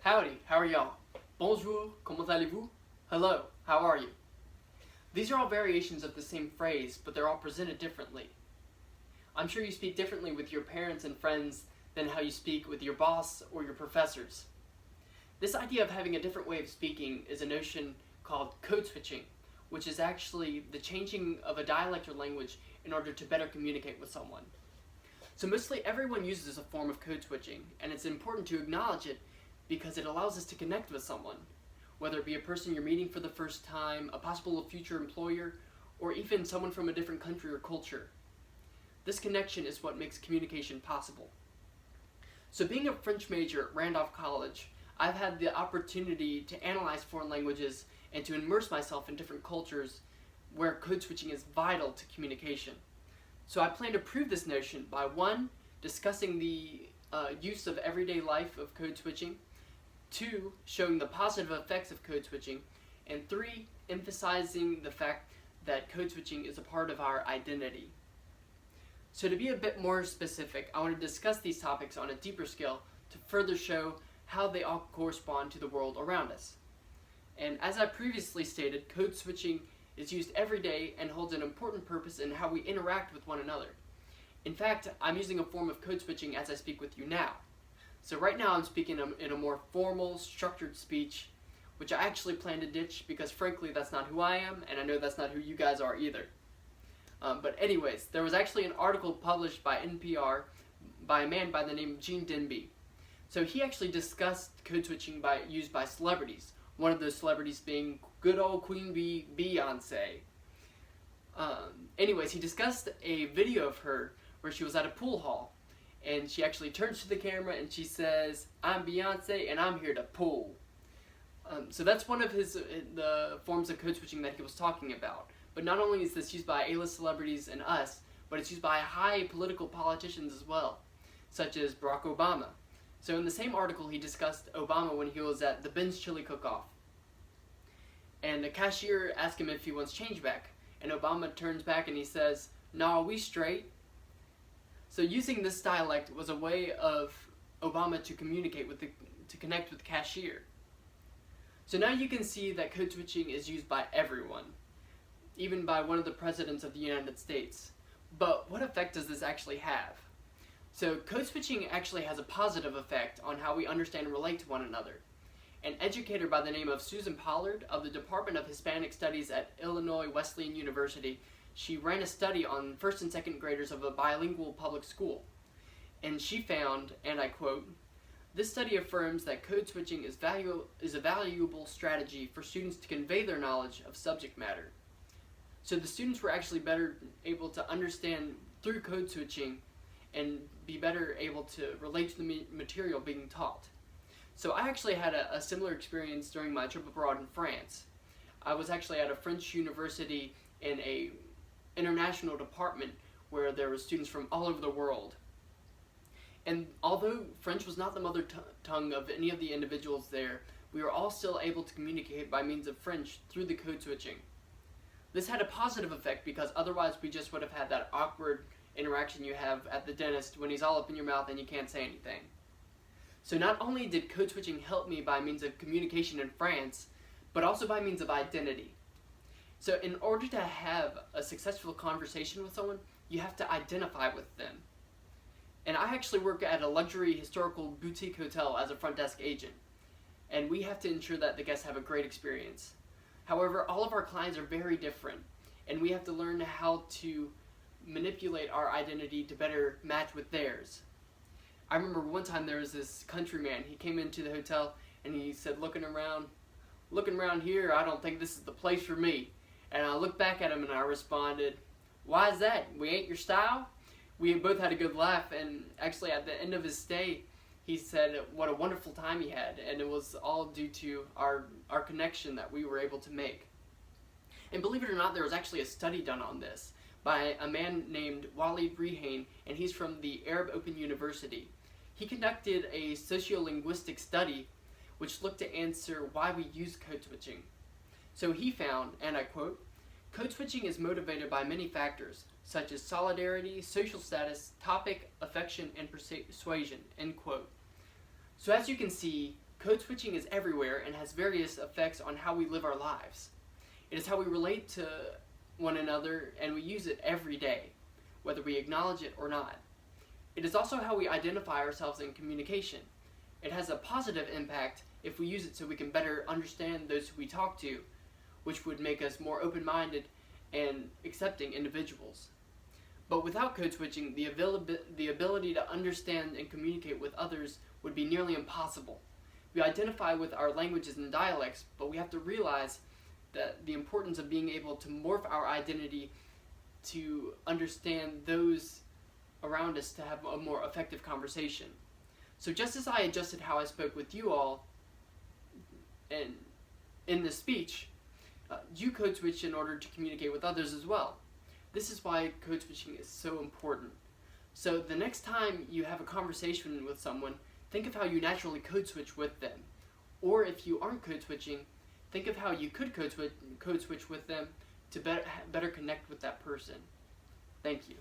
Howdy, how are y'all? Bonjour, comment allez-vous? Hello, how are you? These are all variations of the same phrase, but they're all presented differently. I'm sure you speak differently with your parents and friends than how you speak with your boss or your professors. This idea of having a different way of speaking is a notion called code switching, which is actually the changing of a dialect or language in order to better communicate with someone. So mostly everyone uses a form of code switching, and it's important to acknowledge it because it allows us to connect with someone, whether it be a person you're meeting for the first time, a possible future employer, or even someone from a different country or culture. This connection is what makes communication possible. So being a French major at Randolph College, I've had the opportunity to analyze foreign languages and to immerse myself in different cultures where code switching is vital to communication. So I plan to prove this notion by 1, discussing the use of everyday life of code switching, 2, showing the positive effects of code switching, and 3, emphasizing the fact that code switching is a part of our identity. So to be a bit more specific, I want to discuss these topics on a deeper scale to further show how they all correspond to the world around us. And as I previously stated, code switching is used every day and holds an important purpose in how we interact with one another. In fact, I'm using a form of code switching as I speak with you now. So right now I'm speaking in a more formal, structured speech, which I actually plan to ditch because frankly that's not who I am, and I know that's not who you guys are either. But anyways, there was actually an article published by NPR by a man by the name of Gene Demby. So he actually discussed code switching used by celebrities, one of those celebrities being good old Queen Beyonce. Anyways, he discussed a video of her where she was at a pool hall, and she actually turns to the camera and she says, "I'm Beyonce and I'm here to pool." So that's one of the forms of code switching that he was talking about. But not only is this used by A-list celebrities and us, but it's used by high political politicians as well, such as Barack Obama. So in the same article, he discussed Obama when he was at the Ben's Chili Cook-Off. And the cashier asked him if he wants change back. And Obama turns back and he says, "Nah, we straight." So using this dialect was a way of Obama to communicate to connect with the cashier. So now you can see that code switching is used by everyone, even by one of the presidents of the United States. But what effect does this actually have? So code switching actually has a positive effect on how we understand and relate to one another. An educator by the name of Susan Pollard of the Department of Hispanic Studies at Illinois Wesleyan University, she ran a study on first and second graders of a bilingual public school. And she found, and I quote, "This study affirms that code switching is a valuable strategy for students to convey their knowledge of subject matter." So the students were actually better able to understand through code switching and be better able to relate to the material being taught. So I actually had a similar experience during my trip abroad in France. I was actually at a French university in a international department where there were students from all over the world. And although French was not the mother tongue of any of the individuals there, we were all still able to communicate by means of French through the code switching. This had a positive effect because otherwise we just would have had that awkward interaction you have at the dentist when he's all up in your mouth and you can't say anything. So not only did code switching help me by means of communication in France, but also by means of identity. So in order to have a successful conversation with someone, you have to identify with them. And I actually work at a luxury historical boutique hotel as a front desk agent, and we have to ensure that the guests have a great experience. However, all of our clients are very different, and we have to learn how to manipulate our identity to better match with theirs. I remember one time there was this countryman. He came into the hotel and he said, looking around here, I don't think this is the place for me. And I looked back at him and I responded, "Why is that? We ain't your style?" We both had a good laugh, and actually at the end of his stay, he said what a wonderful time he had, and it was all due to our connection that we were able to make. And believe it or not, there was actually a study done on this by a man named Walid Rehain, and he's from the Arab Open University. He conducted a sociolinguistic study which looked to answer why we use code switching. So he found, and I quote, "Code switching is motivated by many factors, such as solidarity, social status, topic, affection, and persuasion," end quote. So as you can see, Code switching is everywhere and has various effects on how we live our lives. It is how we relate to one another, and we use it every day, whether we acknowledge it or not. It is also how we identify ourselves in communication. It has a positive impact if we use it so we can better understand those who we talk to, which would make us more open-minded and accepting individuals. But without code switching, the ability to understand and communicate with others would be nearly impossible. We identify with our languages and dialects, but we have to realize that the importance of being able to morph our identity to understand those around us to have a more effective conversation. So just as I adjusted how I spoke with you all in this speech, you code switch in order to communicate with others as well. This is why code switching is so important. So the next time you have a conversation with someone, think of how you naturally code switch with them. Or if you aren't code switching, think of how you could code switch with them to better connect with that person. Thank you.